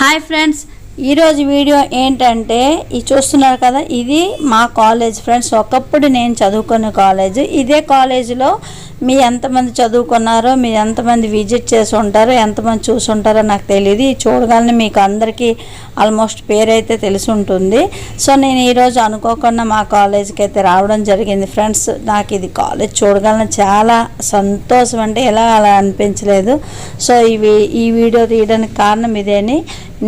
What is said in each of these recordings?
Hi friends, ఈరోజు video ఏంటంటే ఇది చూస్తున్నారు కదా, ఇది మా కాలేజ్ ఫ్రెండ్స్. ఒకప్పుడు నేను చదువుకునే కాలేజ్. ఇదే కాలేజీలో మీ ఎంతమంది చదువుకున్నారో, మీరు ఎంతమంది విజిట్ చేసి ఉంటారో, ఎంతమంది చూసి ఉంటారో నాకు తెలియదు. ఇది చూడగానే మీకు అందరికీ ఆల్మోస్ట్ పేరైతే తెలిసి ఉంటుంది. సో నేను ఈరోజు అనుకోకుండా మా కాలేజీకి అయితే రావడం జరిగింది ఫ్రెండ్స్. నాకు ఇది కాలేజ్ చూడగానే చాలా సంతోషం, అంటే ఎలా అలా అనిపించలేదు. సో ఈ వీడియో తీయడానికి కారణం ఇదేని.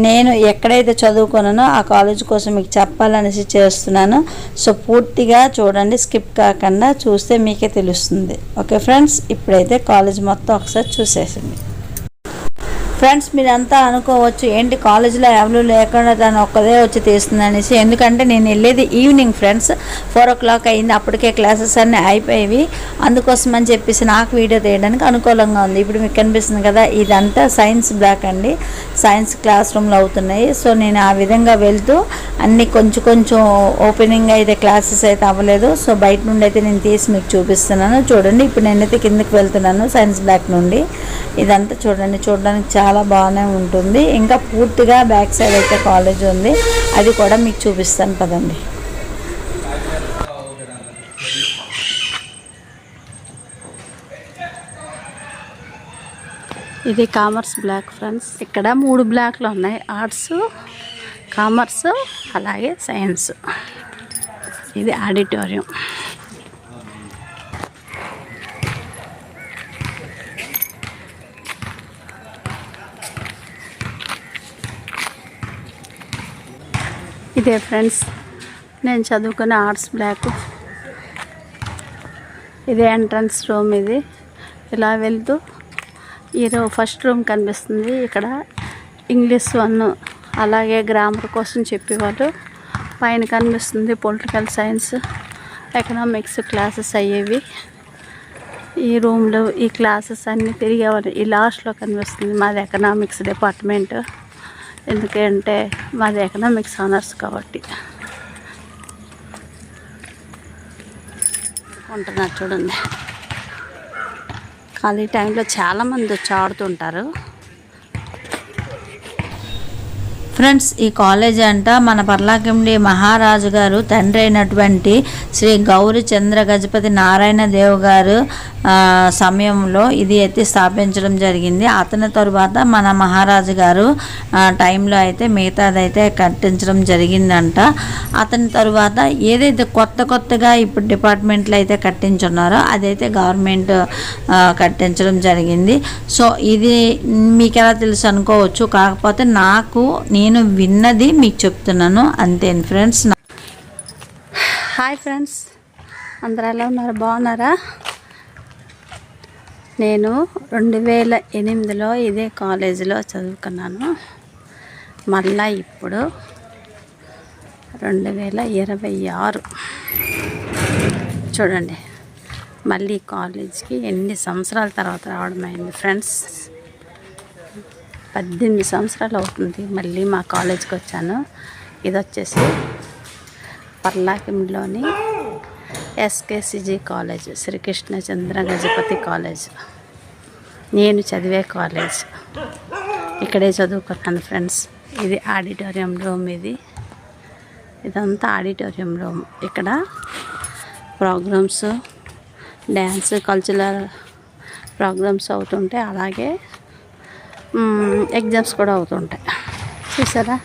నేను ఎక్కడైతే చదువుకున్నానో ఆ కాలేజ్ కోసం మీకు చెప్పాలనేసి చేస్తున్నాను. సో పూర్తిగా చూడండి, స్కిప్ కాకుండా చూస్తే మీకే తెలుస్తుంది. ఓకే ఫ్రెండ్స్, ఇప్పుడైతే కాలేజ్ మొత్తం ఒకసారి చూసేసింది. ఫ్రెండ్స్, మీరంతా అనుకోవచ్చు ఏంటి కాలేజీలో ఎవరు లేకుండా తను ఒక్కదే వచ్చి తీస్తుంది అనేసి. ఎందుకంటే నేను వెళ్ళేది ఈవినింగ్ ఫ్రెండ్స్, 4 o'clock అయింది. అప్పటికే క్లాసెస్ అన్నీ అయిపోయేవి. అందుకోసం అని చెప్పేసి నాకు వీడియో తీయడానికి అనుకూలంగా ఉంది. ఇప్పుడు మీకు కనిపిస్తుంది కదా, ఇదంతా సైన్స్ బ్లాక్ అండి. సైన్స్ క్లాస్ రూమ్లో అవుతున్నాయి. సో నేను ఆ విధంగా వెళ్తూ అన్నీ కొంచెం ఓపెనింగ్ అయితే క్లాసెస్ అయితే అవ్వలేదు. సో బయట నుండి అయితే నేను తీసి మీకు చూపిస్తున్నాను. చూడండి, ఇప్పుడు నేనైతే కిందకి వెళ్తున్నాను సైన్స్ బ్లాక్ నుండి. ఇదంతా చూడండి, చూడడానికి చాలా బాగానే ఉంటుంది. ఇంకా పూర్తిగా బ్యాక్ సైడ్ అయితే కాలేజ్ ఉంది, అది కూడా మీకు చూపిస్తాను కదండి. ఇది కామర్స్ బ్లాక్ ఫ్రెండ్స్. ఇక్కడ 3 బ్లాక్లు ఉన్నాయి, ఆర్ట్స్, కామర్స్, అలాగే సైన్స్. ఇది ఆడిటోరియం. ఇదే ఫ్రెండ్స్ నేను చదువుకున్న ఆర్ట్స్ బ్లాక్. ఇదే ఎంట్రన్స్ రూమ్. ఇది ఇలా వెళ్తూ ఫస్ట్ రూమ్ కనిపిస్తుంది. ఇక్కడ ఇంగ్లీష్ 1 అలాగే గ్రామర్ కోసం చెప్పేవాళ్ళు. పైన కనిపిస్తుంది పొలిటికల్ సైన్స్, ఎకనామిక్స్ క్లాసెస్ అయ్యేవి. ఈ రూమ్లో ఈ క్లాసెస్ అన్నీ తిరిగేవాళ్ళు. ఈ లాస్ట్లో కనిపిస్తుంది మాది ఎకనామిక్స్ డిపార్ట్మెంట్. ఎందుకంటే మాది ఎకనామిక్స్ ఆనర్స్ కాబట్టి. ఉంటున్నారు చూడండి, ఖాళీ టైంలో చాలామంది వచ్చి ఆడుతుంటారు ఫ్రెండ్స్. ఈ కాలేజ్ అంట మన పర్లాకిండి మహారాజు గారు తండ్రి అయినటువంటి శ్రీ గౌరీ చంద్ర గజపతి నారాయణ దేవ్ గారు సమయంలో ఇది అయితే స్థాపించడం జరిగింది. అతని తరువాత మన మహారాజు గారు టైంలో అయితే మిగతాదైతే కట్టించడం జరిగిందంట. అతని తరువాత ఏదైతే కొత్తగా ఇప్పుడు డిపార్ట్మెంట్లు అయితే కట్టించున్నారో అదైతే గవర్నమెంట్ కట్టించడం జరిగింది. సో ఇది మీకు ఎలా తెలుసు అనుకోవచ్చు, కాకపోతే నేను విన్నది మీకు చెప్తున్నాను అంతే ఫ్రెండ్స్. హాయ్ ఫ్రెండ్స్, అందరూ ఎలా ఉన్నారు, బాగున్నారా? నేను 2008లో ఇదే కాలేజీలో చదువుకున్నాను. మళ్ళా ఇప్పుడు 2026 చూడండి, మళ్ళీ కాలేజీకి ఎన్ని సంవత్సరాల తర్వాత రావడం అయింది ఫ్రెండ్స్. 18 సంవత్సరాలు అవుతుంది మళ్ళీ మా కాలేజ్కి వచ్చాను. ఇది వచ్చేసి పర్లాకింలోని ఎస్కేసిజి కాలేజ్, శ్రీకృష్ణచంద్ర గజపతి కాలేజ్. నేను చదివే కాలేజ్, ఇక్కడే చదువుకున్నాను ఫ్రెండ్స్. ఇది ఆడిటోరియం రూమ్. ఇదంతా ఆడిటోరియం రూమ్. ఇక్కడ ప్రోగ్రామ్స్, డ్యాన్స్, కల్చరల్ ప్రోగ్రామ్స్ అవుతుంటాయి. అలాగే ఎగ్జామ్స్ కూడా అవుతుంటాయి. చూసారా,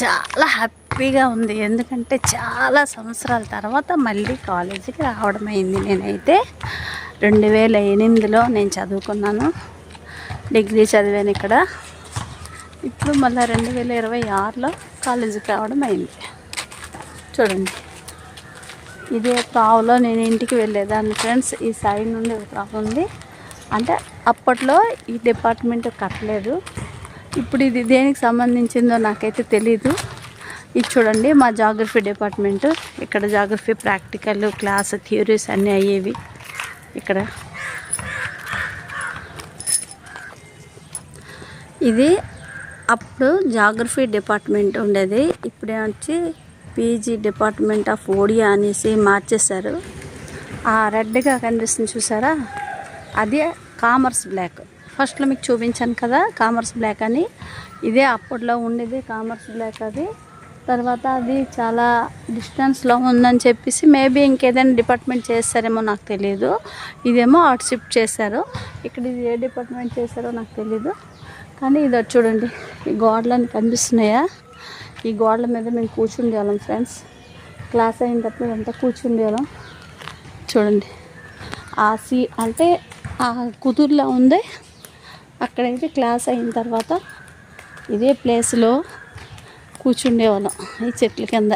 చాలా హ్యాపీగా ఉంది. ఎందుకంటే చాలా సంవత్సరాల తర్వాత మళ్ళీ కాలేజీకి రావడం అయింది. నేనైతే 2008లో నేను చదువుకున్నాను, డిగ్రీ చదివాను ఇక్కడ. ఇప్పుడు మళ్ళీ 2026లో కాలేజీకి రావడం అయింది. చూడండి, ఇదే త్రావులో నేను ఇంటికి వెళ్ళేదాన్ని ఫ్రెండ్స్. ఈ సైడ్ నుండి ఒక త్రావు ఉంది. అంటే అప్పట్లో ఈ డిపార్ట్మెంట్ కట్టలేదు. ఇప్పుడు ఇది దేనికి సంబంధించిందో నాకైతే తెలీదు. ఇది చూడండి, మా జాగ్రఫీ డిపార్ట్మెంట్. ఇక్కడ జాగ్రఫీ ప్రాక్టికల్, క్లాస్, థియరీస్ అన్నీ అయ్యేవి ఇక్కడ. ఇది అప్పుడు జాగ్రఫీ డిపార్ట్మెంట్ ఉండేది. ఇప్పుడే వచ్చి పీజీ డిపార్ట్మెంట్ ఆఫ్ ఓడియా అనేసి మార్చేశారు. ఆ రెడ్గా కనిపిస్తుంది చూసారా, అదే కామర్స్ బ్లాక్. ఫస్ట్లో మీకు చూపించాను కదా కామర్స్ బ్లాక్ అని. ఇదే అప్పట్లో ఉండేది కామర్స్ బ్లాక్. అది తర్వాత అది చాలా డిస్టెన్స్లో ఉందని చెప్పేసి మేబీ ఇంకేదైనా డిపార్ట్మెంట్ చేస్తారేమో నాకు తెలియదు. ఇదేమో అటు షిఫ్ట్ చేశారు. ఇక్కడ ఇది ఏ డిపార్ట్మెంట్ చేశారో నాకు తెలీదు. కానీ ఇది చూడండి, ఈ గోడలని కనిపిస్తున్నాయా? ఈ గోడల మీద మేము కూర్చుండేవాళ్ళం ఫ్రెండ్స్. క్లాస్ అయిన తర్వాత ఇదంతా కూర్చుండేవాళ్ళం. చూడండి అంటే ఆ కుదురులో ఉంది. అక్కడైతే క్లాస్ అయిన తర్వాత ఇదే ప్లేస్లో కూర్చుండేవాళ్ళం ఈ చెట్ల కింద.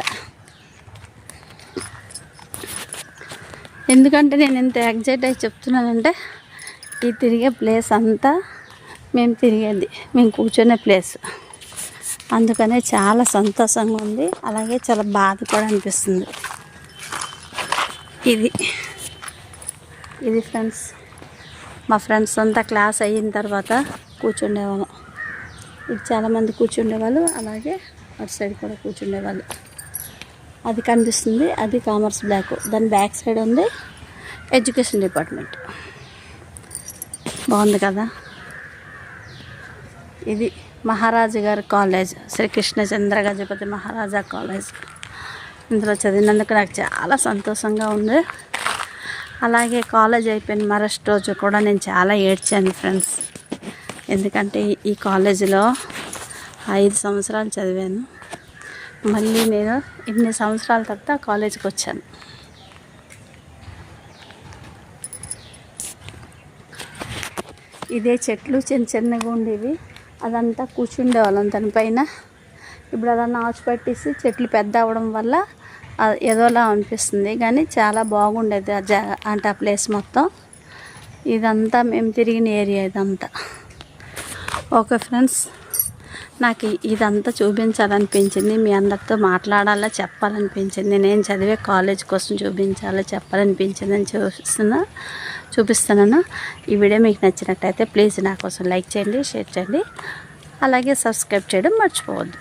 ఎందుకంటే నేను ఇంత ఎగ్జైట్ అయి చెప్తున్నానంటే ఈ తిరిగే ప్లేస్ అంతా మేము తిరిగేది, మేము కూర్చునే ప్లేస్. అందుకనే చాలా సంతోషంగా ఉంది, అలాగే చాలా బాధ కూడా అనిపిస్తుంది. ఇది ఫ్రెండ్స్, మా ఫ్రెండ్స్ అంతా క్లాస్ అయిన తర్వాత కూర్చుండేవాళ్ళం. ఇది చాలామంది కూర్చుండేవాళ్ళు, అలాగే అటు సైడ్ కూడా కూర్చుండేవాళ్ళు. అది కనిపిస్తుంది, అది కామర్స్ బ్లాక్. దాని బ్యాక్ సైడ్ ఉంది ఎడ్యుకేషన్ డిపార్ట్మెంట్. బాగుంది కదా. ఇది మహారాజు గారి కాలేజ్, శ్రీకృష్ణచంద్ర గజపతి మహారాజా కాలేజ్. ఇందులో చదివినందుకు నాకు చాలా సంతోషంగా ఉంది. అలాగే కాలేజ్ అయిపోయిన మరుసటి రోజు కూడా నేను చాలా ఏడ్చాను ఫ్రెండ్స్. ఎందుకంటే ఈ కాలేజీలో 5 సంవత్సరాలు చదివాను. మళ్ళీ నేను ఇన్ని సంవత్సరాల తర్వాత కాలేజీకి వచ్చాను. ఇదే చెట్లు చిన్నగా ఉండేవి, అదంతా కూర్చుండేవాళ్ళం దానిపైన. ఇప్పుడు అదన్నా ఆచు పట్టేసి చెట్లు పెద్ద అవ్వడం వల్ల ఏదోలా అనిపిస్తుంది, కానీ చాలా బాగుండేది అంటే ఆ ప్లేస్ మొత్తం. ఇదంతా మేము తిరిగిన ఏరియా ఇదంతా. ఓకే ఫ్రెండ్స్, నాకు ఇదంతా చూపించాలనిపించింది, మీ అందరితో మాట్లాడాలా చెప్పాలనిపించింది. నేను చదివే కాలేజ్ కోసం చూపించాలా చెప్పాలనిపించింది అని చూపిస్తున్నాను. ఈ వీడియో మీకు నచ్చినట్టయితే ప్లీజ్ నా కోసం లైక్ చేయండి, షేర్ చేయండి, అలాగే సబ్స్క్రైబ్ చేయడం మర్చిపోవద్దు.